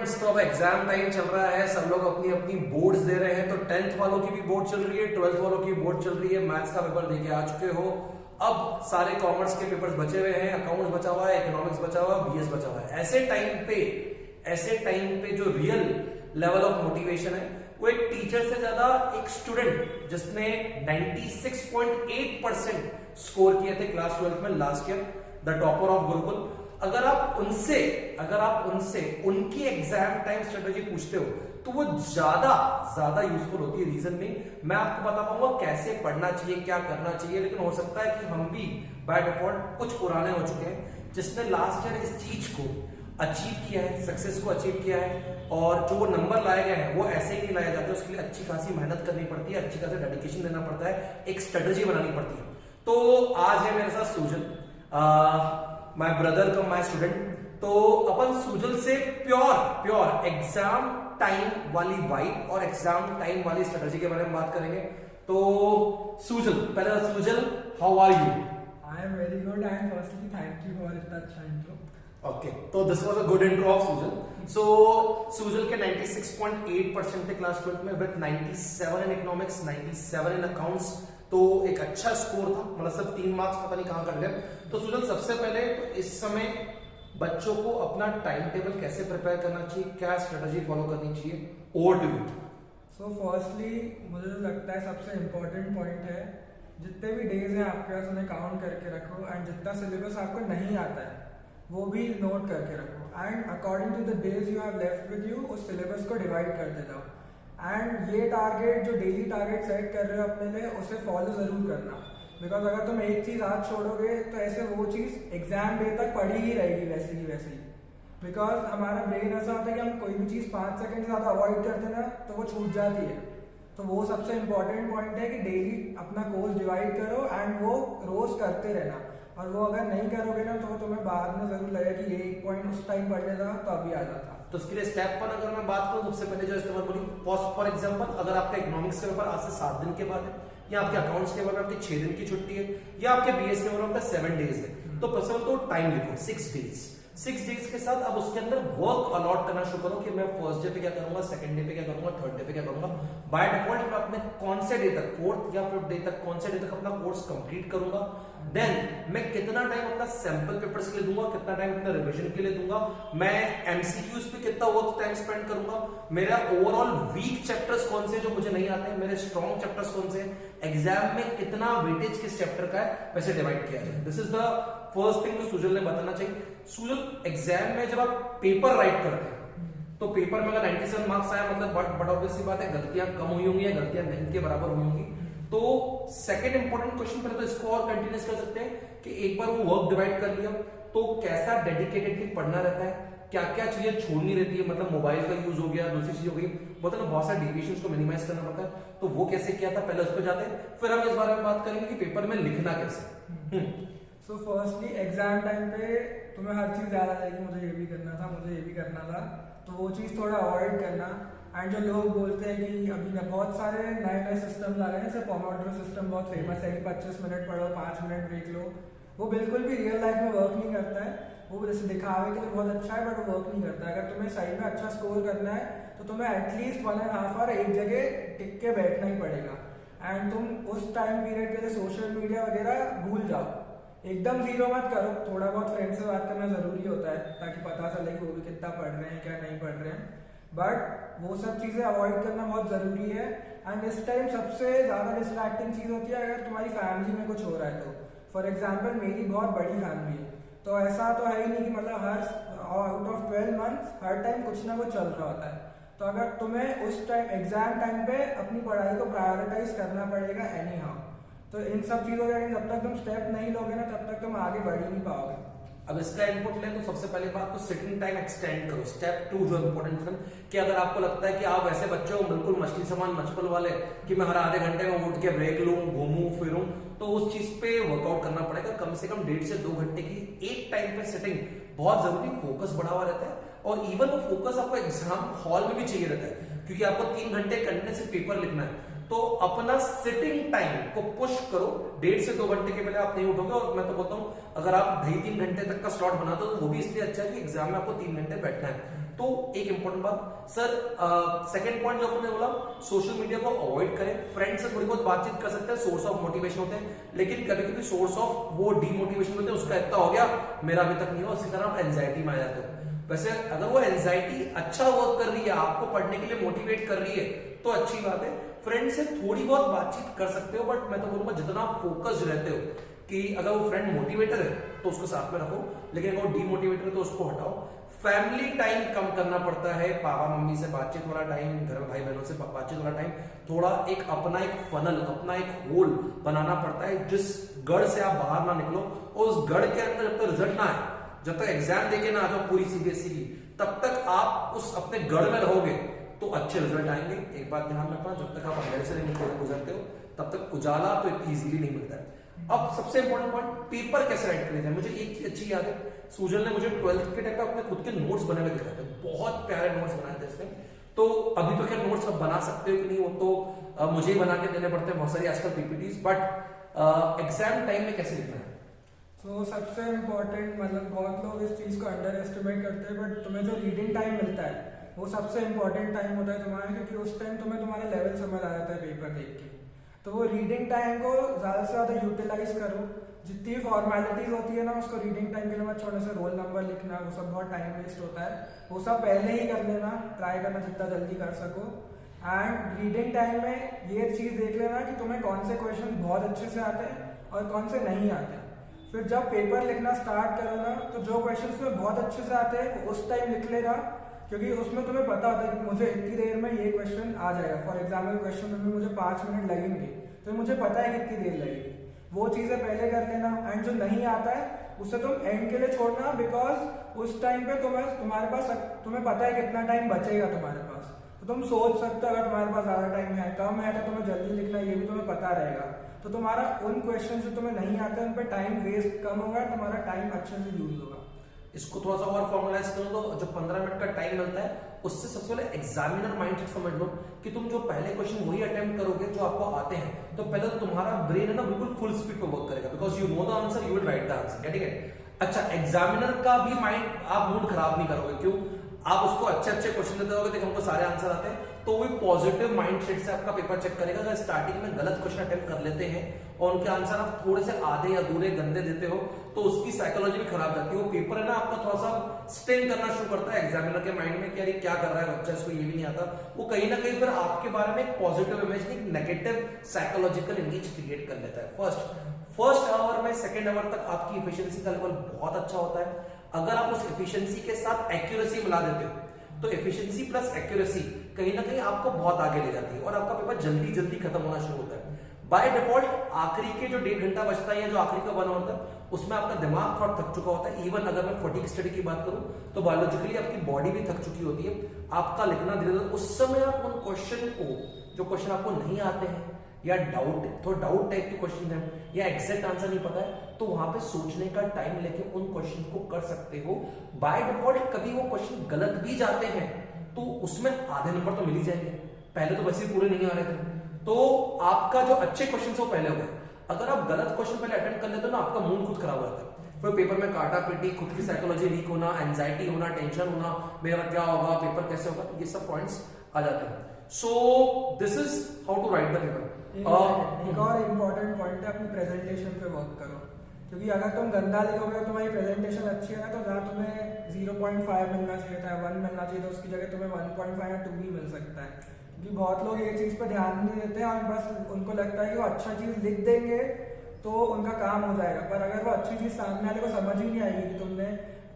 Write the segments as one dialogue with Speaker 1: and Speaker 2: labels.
Speaker 1: Students, तो अब exam time चल रहा है, सब लोग अपनी अपनी बोर्ड्स दे रहे हैं। तो 10th वालों की भी बोर्ड चल रही है, 12th वालों की बोर्ड चल रही है। मैथ्स का पेपर देके आ चुके हो, अब सारे कॉमर्स के पेपर्स बचे हुए हैं, अकाउंट्स बचा हुआ है, इकोनॉमिक्स बचा हुआ है, बीएस बचा हुआ है। ऐसे टाइम पे जो रियल लेवल ऑफ मोटिवेशन है वो एक टीचर से ज्यादा एक स्टूडेंट जिसने 96.8% स्कोर किए थे क्लास 12 में last year, the topper of Gurukul. अगर आप उनसे उनकी एग्जाम टाइम स्ट्रेटेजी पूछते हो तो वो ज्यादा यूजफुल होती है। रीजन नहीं मैं आपको बता पाऊंगा कैसे पढ़ना चाहिए, क्या करना चाहिए, लेकिन हो सकता है कि हम भी बाय डिफॉल्ट कुछ पुराने हो चुके हैं जिसने लास्ट ईयर इस चीज को अचीव किया है, सक्सेस को अचीव किया है। और जो वो नंबर लाए गए हैं वो ऐसे ही नहीं लाए जाते, उसके लिए अच्छी खासी मेहनत करनी पड़ती है, अच्छी खासी डेडिकेशन देना पड़ता है, एक स्ट्रेटेजी बनानी पड़ती है। तो आज है मेरे साथ Sujal, my brother cum my student. तो अपन सुजल से प्योर एग्जाम टाइम वाली वाइब और एग्जाम टाइम वाली स्ट्रेटेजी के बारे में बात करेंगे। तो Sujal how are you?
Speaker 2: I am very good and firstly thank you for such an intro.
Speaker 1: Okay, तो this was a good intro of Sujal. So Sujal के 96.8% थे क्लास 12 में with 97 in economics, 97 in accounts. तो एक अच्छा स्कोर था, मतलब सब 3 मार्क्स पता नहीं कहां कर गए। तो सुजल सबसे पहले तो इस समय बच्चों को अपना टाइम टेबल कैसे प्रिपेयर करना चाहिए, क्या स्ट्रेटेजी फॉलो करनी चाहिए, over to you.
Speaker 2: So firstly मुझे जो लगता है सबसे इम्पोर्टेंट पॉइंट है, जितने भी डेज हैं आपके पास उन्हें काउंट करके रखो एंड जितना सिलेबस आपको नहीं आता है वो भी नोट करके रखो and according to the days you have left with you उस सिलेबस को डिवाइड करते जाओ। एंड ये टारगेट जो डेली टारगेट सेट कर रहे हो अपने लिए उसे फॉलो जरूर करना, बिकॉज अगर तुम एक चीज आज छोड़ोगे तो ऐसे वो चीज एग्जाम डे तक पड़ी ही रहेगी वैसे ही। बिकॉज हमारा ब्रेन ऐसा होता है कि हम कोई भी चीज 5 सेकंड से ज्यादा अवॉइड करते ना तो वो छूट जाती है। तो वो सबसे इंपॉर्टेंट पॉइंट है कि डेली अपना कोर्स डिवाइड करो एंड वो रोज करते रहना। और वो अगर नहीं करोगे ना तो तुम्हें बाद में जरूर लगेगा कि ये एक पॉइंट उस टाइम पढ़ लेता तो अभी आ जाता।
Speaker 1: तो उसके लिए स्टेप 1 अगर मैं बात करूं, सबसे पहले जो इस्तेमाल करूं, फॉर एग्जांपल अगर आपका इकोनॉमिक्स का पेपर आज से 7 दिन के बाद है, या आपके अकाउंट्स के पेपर आपकी 6 दिन की छुट्टी है, या आपके बीएस के पेपर आपका 7 डेज है, तो पसंद तो टाइम लिखो 6 डेज के साथ अब उसके अंदर वर्क अलॉट करना शुरू करो कि मैं फर्स्ट डे पे क्या करूंगा, सेकंड डे पे क्या करूंगा, थर्ड डे पे क्या करूंगा। बाय डिफॉल्ट मैं अपने कौन से डे तक, 4th या 5th डे तक कौन से डे तक अपना कोर्स कंप्लीट करूंगा। देन मैं कितना टाइम अपना सैंपल पेपर्स के लिए दूंगा, कितना टाइम अपना रिवीजन के लिए दूंगा, मैं एमसीक्यूज पे कितना वर्क टाइम स्पेंड करूंगा, मेरा ओवरऑल वीक चैप्टर्स कौन से जो मुझे नहीं आते हैं, मेरे स्ट्रॉन्ग चैप्टर्स कौन से, एग्जाम में कितना वेटेज किस चैप्टर का है, वैसे डिवाइड किया जाए। This is the first thing जो सुजल ने बताना चाहिए। सुजल एग्जाम में जब आप पेपर राइट करते हैं तो पेपर में अगर 97 मार्क्स आया मतलब बट ऑब्वियसली बात है गलतियां कम हुई होंगी या गलतियां नहीं के बराबर हुई होंगी। तो सेकंड इंपॉर्टेंट क्वेश्चन पहले तो इसको और कंटिन्यूस कर सकते हैं कि एक बार वो वर्क डिवाइड कर लिया तो कैसा डेडिकेटेडली पढ़ना रहता है, क्या क्या चीजें छोड़नी रहती है, मतलब मोबाइल का यूज हो गया, दूसरी चीज हो गई, मतलब बहुत सारे डेविएशंस को मिनिमाइज करना पड़ता है। तो वो कैसे किया था पहले उस पर जाते हैं, फिर हम इस बारे में बात करेंगे कि पेपर में लिखना कैसे।
Speaker 2: सो फर्स्टली एग्जाम टाइम पे तुम्हें हर चीज याद आ जाएगी, मुझे ये भी करना था, मुझे ये भी करना था, तो वो चीज थोड़ा अवॉइड करना। एंड जो लोग बोलते हैं कि अभी बहुत सारे नए सिस्टम आ रहे हैं, जैसे पोमोडोरो सिस्टम बहुत फेमस है कि 25 मिनट पढ़ो 5 मिनट ब्रेक लो, वो बिल्कुल भी रियल लाइफ में वर्क नहीं करता है। वो जैसे दिखावे के लिए बहुत अच्छा है बट वो वर्क नहीं करता है। अगर तुम्हें सही में अच्छा स्कोर करना है तो तुम्हें एटलीस्ट 1.5 आवर एक जगह टिक के बैठना ही पड़ेगा। एंड तुम उस टाइम पीरियड के लिए सोशल मीडिया वगैरह भूल जाओ, एकदम जीरो मत करो, थोड़ा बहुत फ्रेंड से बात करना जरूरी होता है ताकि पता चले कि वो भी कितना पढ़ रहे हैं क्या नहीं पढ़ रहे हैं, बट वो सब चीजें अवॉइड करना बहुत जरूरी है। एंड इस टाइम सबसे ज्यादा डिस्ट्रैक्टिंग चीज होती है अगर तुम्हारी फैमिली में कुछ हो रहा है तो। फॉर एग्जाम्पल मेरी बहुत बड़ी फैमिली है तो ऐसा तो है ही नहीं कि मतलब her out of 12 months her time कुछ ना कुछ चल रहा होता है। तो अगर तुम्हें उस टाइम एग्जाम टाइम पे अपनी पढ़ाई को प्रायोरिटाइज करना पड़ेगा एनी हाउ। तो इन सब चीजों के जब तक तुम स्टेप नहीं लोगे ना तब तक तुम आगे बढ़ ही नहीं पाओगे।
Speaker 1: अब इसका इनपुट लें तो सबसे पहले बात तो सिटिंग टाइम एक्सटेंड करो। स्टेप 2 जो इंपॉर्टेंट है कि अगर आपको लगता है कि आप ऐसे बच्चे हो बिल्कुल मछली समान मचपल वाले कि मैं हर आधे घंटे में उठ के ब्रेक लूं, घूमूं फिरूं, तो उस चीज पे वर्कआउट करना पड़ेगा। कम से कम 1.5 से 2 घंटे की एक टाइम पे सिटिंग बहुत जरूरी, फोकस बढ़ा हुआ रहता है। और इवन वो फोकस आपको एग्जाम हॉल में भी चाहिए रहता है क्योंकि आपको 3 घंटे कंटिन्यूअस पेपर लिखना है। तो अपना सिटिंग टाइम को पुश करो, 1.5 से 2 घंटे के पहले आप नहीं उठोगे। और मैं तो बोलता हूं अगर आप 2.5-3 घंटे तक का स्लॉट बनाते हो तो वो भी इसलिए अच्छा है कि एग्जाम में आपको 3 घंटे बैठना है। तो एक इंपॉर्टेंट बात सर, सेकंड पॉइंट जो आपने बोला, सोशल मीडिया को अवॉइड करें। फ्रेंड से थोड़ी बहुत बातचीत कर सकते हैं, सोर्स ऑफ मोटिवेशन होते हैं, लेकिन कभी कभी सोर्स ऑफ वो डीमोटिवेशन होते हैं, उसका इतना हो गया मेरा अभी तक नहीं हुआ, उसी तरह आप एंजाइटी में आ जाते हो। वैसे अगर वो एंजाइटी अच्छा वर्क कर रही है, आपको पढ़ने के लिए मोटिवेट कर रही है, तो अच्छी बात है। फ्रेंड से थोड़ी बहुत बातचीत कर सकते हो, बट मैं तो बोलूंगा जितना फोकस्ड रहते हो कि अगर वो फ्रेंड मोटिवेटर है तो उसको साथ में रखो, लेकिन अगर वो डीमोटिवेटर है तो उसको हटाओ। फैमिली टाइम कम करना पड़ता है, पापा मम्मी से बातचीत वाला टाइम, घर में भाई बहनों से बातचीत वाला टाइम, थोड़ा एक अपना एक फनल, अपना एक होल बनाना पड़ता है जिस गढ़ से आप बाहर ना निकलो, और उस गढ़ के अंदर जब तक रिजल्ट ना आए, जब तक एग्जाम देके ना आ जाओ पूरी सीबीएसई की, तब तक आप उस अपने गढ़ में रहोगे तो अच्छे रिजल्ट आएंगे। एक बात ध्यान रखना, जब तक आप अंधेरे से नहीं गुजरते हो तब तक उजाला तो इजीली नहीं मिलता है। अब सबसे इंपॉर्टेंट पॉइंट, पेपर कैसे राइट करें। मुझे एक चीज अच्छी याद है, सुजल ने मुझे 12th के टाइम पे अपने खुद के नोट्स बने हुए दिखाए थे, बहुत प्यारे नोट्स बनाए थे इसमें। तो अभी तो खैर नोट्स अब बना सकते हो कि नहीं, वो तो मुझे ही बना के देने पड़ते हैं बहुत सारी आजकल पीपीटीज, बट एग्जाम टाइम में कैसे लिखना है।
Speaker 2: तो सबसे इम्पोर्टेंट, मतलब बहुत लोग इस चीज़ को अंडर एस्टिमेट करते हैं, बट तुम्हें जो रीडिंग टाइम मिलता है वो सबसे इम्पोर्टेंट टाइम होता है तुम्हारा, क्योंकि उस टाइम तुम्हें तुम्हारा लेवल समझ आ जाता है पेपर देख के। तो वो रीडिंग टाइम को ज़्यादा से ज़्यादा यूटिलाइज करो। जितनी फॉर्मेलिटीज होती है ना, उसको रीडिंग टाइम के लिए मत छोड़ने से, रोल नंबर लिखना वो सब बहुत टाइम वेस्ट होता है, वो सब पहले ही कर लेना, ट्राई करना जितना जल्दी कर सको। एंड रीडिंग टाइम में ये चीज़ देख लेना कि तुम्हें कौन से क्वेश्चन बहुत अच्छे से आते हैं और कौन से नहीं आते। फिर जब पेपर लिखना स्टार्ट करो ना, तो जो क्वेश्चन तुम्हें बहुत अच्छे से आते हैं उस टाइम लिख लेना, क्योंकि उसमें तुम्हें पता होता है कि मुझे इतनी देर में ये क्वेश्चन आ जाएगा। फॉर एग्जाम्पल क्वेश्चन में मुझे 5 मिनट लगेंगे, तो मुझे पता है कितनी देर लगेगी, वो चीज़ें पहले कर लेना। एंड जो नहीं आता है उसे तुम एंड के लिए छोड़ना, बिकॉज उस टाइम पे तुम्हारे पास तुम्हें पता है कितना टाइम बचेगा तुम्हारे पास, तो तुम सोच सकते हो अगर तुम्हारे पास ज़्यादा टाइम है, कम है, तो तुम्हें जल्दी लिखना, ये भी तुम्हें पता रहेगा। तो तुम्हारा उन क्वेश्चन जो तुम्हें नहीं आते उन पर टाइम वेस्ट कम होगा, तुम्हारा टाइम अच्छे से यूज होगा।
Speaker 1: इसको थोड़ा सा और फॉर्मुलाइज करो तो जो 15 मिनट का टाइम मिलता है उससे सबसे पहले एग्जामिनर माइंडसेट समझ लो कि तुम जो पहले क्वेश्चन वही अटेम्प्ट करोगे जो आपको आते हैं, तो पहले तो तुम्हारा ब्रेन है ना बिल्कुल फुल स्पीड पे वर्क करेगा, because you know the answer, you will write the answer, getting it. अच्छा, एग्जामिनर का भी माइंड आप मूड खराब नहीं करोगे, क्यों? आप उसको अच्छे अच्छे क्वेश्चन देते होगे, देखो हमको सारे आंसर आते हैं, तो वो पॉजिटिव माइंडसेट से आपका पेपर चेक करेगा। अगर स्टार्टिंग में गलत क्वेश्चन अटेम्प्ट कर लेते हैं और उनके आंसर आप थोड़े से आधे या अधूरे गंदे देते हो, तो उसकी साइकोलॉजी भी खराब जाती है। वो पेपर है ना आपका थोड़ा सा स्टिंग करना शुरू करता है एग्जामिनर के माइंड में कि अरे क्या कर रहा है बच्चा, इसको ये भी नहीं आता। वो कहीं ना कहीं फिर आपके बारे में एक पॉजिटिव इमेज, एक नेगेटिव साइकोलॉजिकल इमेज क्रिएट कर लेता है। फर्स्ट आवर में सेकेंड आवर तक आपकी एफिशिएंसी का लेवल बहुत अच्छा होता है। अगर आप उस एफिशिएंसी के साथ एक्यूरेसी मिला देते हो तो एफिशिएंसी प्लस एक्यूरेसी कहीं ना कहीं आपको बहुत आगे ले जाती है और आपका पेपर जल्दी जल्दी खत्म होना शुरू होता है। बाय डिफॉल्ट आखिरी के जो 1.5 घंटा बचता है या जो आखिरी का 1 आवर होता है उसमें आपका दिमाग थोड़ा थक चुका होता है। इवन अगर मैं फटीग स्टडी की बात करूं तो बायोलॉजिकली आपकी बॉडी भी थक चुकी होती है। आपका लिखना धीरे धीरे, उस समय आप उन क्वेश्चन को, जो क्वेश्चन आपको नहीं आते हैं या थोड़ा डाउट टाइप के क्वेश्चन है या एग्जैक्ट आंसर नहीं पता है, तो वहां पे सोचने का टाइम लेके उन क्वेश्चन को कर सकते हो। बाय डिफॉल्ट कभी वो क्वेश्चन गलत भी जाते हैं तो उसमें आधे नंबर तो मिल ही जाएंगे, पहले तो वैसे ही पूरे नहीं आ रहे थे, तो आपका जो अच्छे क्वेश्चन है वो पहले हो गए। अगर आप गलत क्वेश्चन पहले अटेम्प्ट कर लेते हो ना, आपका मूड खुद खराब हो जाता है, फिर पेपर में काटा पीटी, खुद की साइकोलॉजी वीक होना, एंजाइटी होना, टेंशन होना, मेरा क्या होगा, पेपर कैसे होगा, ये सब पॉइंट्स आ जाते हैं। So this is how to write the paper.
Speaker 2: एक और इम्पोर्टेंट पॉइंट है, अपनी प्रेजेंटेशन पे वर्क करो, क्योंकि अगर तुम गंदा लिखोगे और तुम्हारी प्रेजेंटेशन अच्छी है ना, तो जहाँ तुम्हें 0.5 मिलना चाहिए था, 1 मिलना चाहिए था, उसकी जगह तुम्हें 1.5 या 2 भी मिल सकता है। क्योंकि बहुत लोग ये चीज़ पर ध्यान नहीं देते और बस उनको लगता है कि वो अच्छा चीज़ लिख देंगे तो उनका काम हो जाएगा, पर अगर वो अच्छी चीज़ सामने वाले को समझ ही नहीं आएगी कि तुमने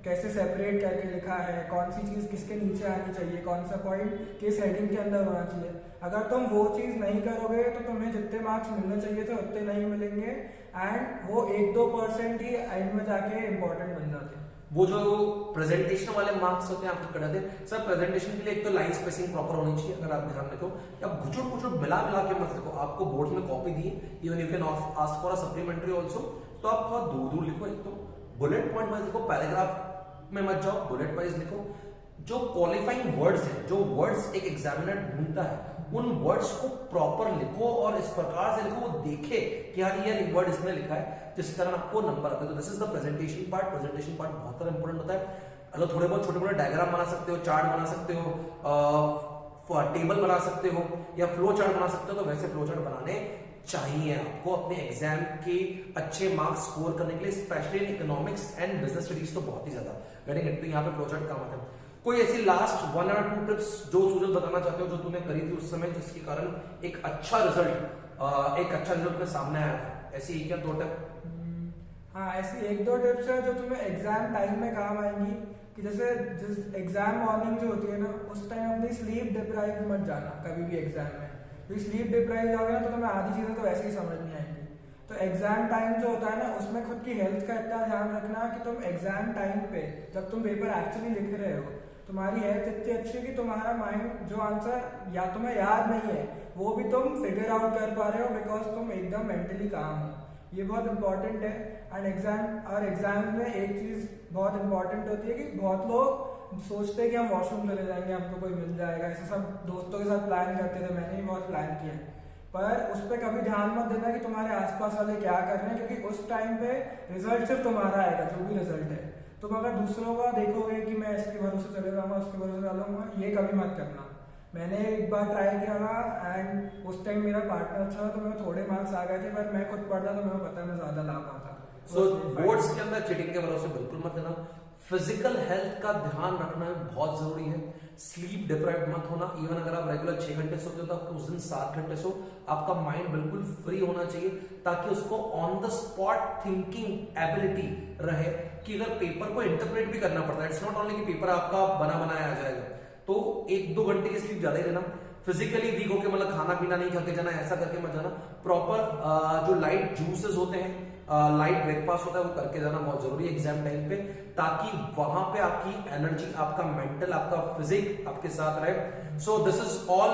Speaker 2: कैसे सेपरेट करके लिखा है, कौन सी चीज़ किसके नीचे आनी चाहिए, कौन सा पॉइंट किस हेडिंग के अंदर होना चाहिए, अगर तुम वो चीज़ नहीं करोगे तो तुम्हें जितने मार्क्स मिलने चाहिए थे उतने नहीं मिलेंगे एंड वो 1-2% ही एंड में जाके इम्पोर्टेंट बन जाते हैं।
Speaker 1: वो जो प्रेजेंटेशन वाले मार्क्स होते हैं आपको कटा दे सर, प्रेजेंटेशन के लिए एक तो लाइन स्पेसिंग प्रॉपर होनी चाहिए, अगर आप ध्यान रखो, या घुचुड़ मिला के मत लिखो। आपको बोर्ड में copy the, even you can ask for a supplementary also, तो आप थोड़ा दूर लिखो, एक तो बुलेट पॉइंट वाइज लिखो, पैराग्राफ में मत जाओ, बुलेट वाइज लिखो। जो क्वालिफाइंग वर्ड्स है, जो वर्ड्स एक एग्जामिनर ढूंढता है, उन वर्ड्स को प्रॉपर लिखो और इस प्रकार से लिखो वो देखे कि हाँ यार ये वर्ड इसमें लिखा है, जिस कारण आपको नंबर आता है। तो this is the presentation part. Presentation part बहुत सारा इंपॉर्टेंट होता है। अगर थोड़े बहुत छोटे मोटे डायग्राम बना सकते हो, चार्ट बना सकते हो, टेबल बना सकते हो या फ्लो चार्ट बना सकते हो, तो वैसे फ्लो चार्ट बनाने चाहिए आपको अपने एग्जाम के अच्छे मार्क्स स्कोर करने के लिए, specially in economics and business studies तो बहुत ही ज्यादा वेरी तो यहाँ पे फ्लो चार्ट काम आता है। कोई ऐसी लास्ट 1 or 2 टिप्स जो सुजल बताना चाहते हो जो तूने करी थी उस समय, जिसके कारण एक अच्छा रिजल्ट अपने सामने आया था, ऐसी एक या 2 टिप?
Speaker 2: हाँ, ऐसी 1-2 टिप्स है जो तुम्हें एग्जाम टाइम में काम आएंगी। कि जैसे जिस एग्जाम मॉर्निंग जो होती है ना, उस टाइम अपनी स्लीप डिप्राइव मत जाना कभी भी एग्जाम में। क्योंकि स्लीप डिप्राइव जाओगे ना तो तुम्हें आधी चीजें तो वैसे ही समझ नहीं आएंगी। तो एग्जाम टाइम जो होता है ना, उसमें खुद की हेल्थ का इतना ध्यान रखना कि तुम एग्जाम टाइम पे जब तुम पेपर एक्चुअली लिख रहे हो, तुम्हारी हेल्थ इतनी अच्छी कि तुम्हारा माइंड जो आंसर या तुम्हें याद नहीं है वो भी तुम फिगर आउट कर पा रहे हो, बिकॉज तुम एकदम मेंटली काम हो। ये बहुत इंपॉर्टेंट है। एंड एग्जाम में एक चीज बहुत इंपॉर्टेंट होती है कि बहुत लोग सोचते हैं कि हम वॉशरूम चले जाएंगे, हमको कोई मिल जाएगा, ऐसे सब दोस्तों के साथ प्लान करते थे, मैंने भी बहुत प्लान किया, पर उस पर कभी ध्यान मत देना कि तुम्हारे आसपास वाले क्या कर रहे हैं, क्योंकि उस टाइम पे रिजल्ट सिर्फ तुम्हारा आएगा, जो भी रिजल्ट है। तुम अगर दूसरों का देखोगे कि मैं इसके भरोसे चले जाऊंगा, उसके भरोसे चलूंगा, ये कभी मत करना। मैंने एक बार ट्राई किया था एंड उस टाइम मेरा पार्टनर अच्छा था तो मेरे थोड़े मार्क्स आ गए थे, पर मैं खुद पढ़ता तो मुझे पता है मैं ज्यादा ला पाता।
Speaker 1: सो बोर्ड्स के अंदर चीटिंग के भरोसे बिल्कुल मत देना। फिजिकल हेल्थ का ध्यान रखना बहुत जरूरी है। स्लीप डिप्राइव मत होना। इवन अगर आप रेगुलर 6 घंटे सोते हो तो आपको उस दिन 7 घंटे सो। आपका माइंड बिल्कुल फ्री होना चाहिए ताकि उसको on the spot thinking ability रहे कि अगर पेपर को इंटरप्रेट भी करना पड़ता है, इट्स नॉट ओनली कि पेपर आपका बना बनाया आ जाएगा। तो 1-2 घंटे की स्लीप ज्यादा ही लेना। फिजिकली वीक होके मतलब खाना पीना नहीं खा के जाना, ऐसा करके मत जाना। प्रॉपर जो लाइट जूसेस होते हैं, लाइट ब्रेकफास्ट होता है, वो करके जाना बहुत जरूरी है एग्जाम टाइम पे, ताकि वहां पे आपकी एनर्जी, आपका मेंटल, आपका फिजिक आपके साथ रहे। सो दिस इज ऑल।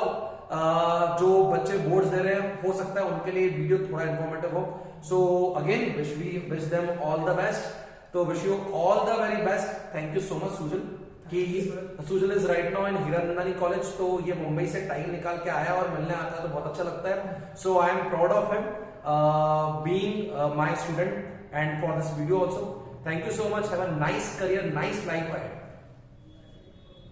Speaker 1: जो बच्चे बोर्ड्स दे रहे हैं, हो सकता है उनके लिए वीडियो थोड़ा इंफॉर्मेटिव हो। So again wish them all the best. तो wish you all the very best. Thank you so much Sujal. कि Sujal is right now in Hiranandani college. तो ये मुंबई से टाइम निकाल के आया और मिलने आता है तो बहुत अच्छा लगता है। So I am proud of him being my student and for this video also. Thank you so much. Have a nice career, nice life ahead.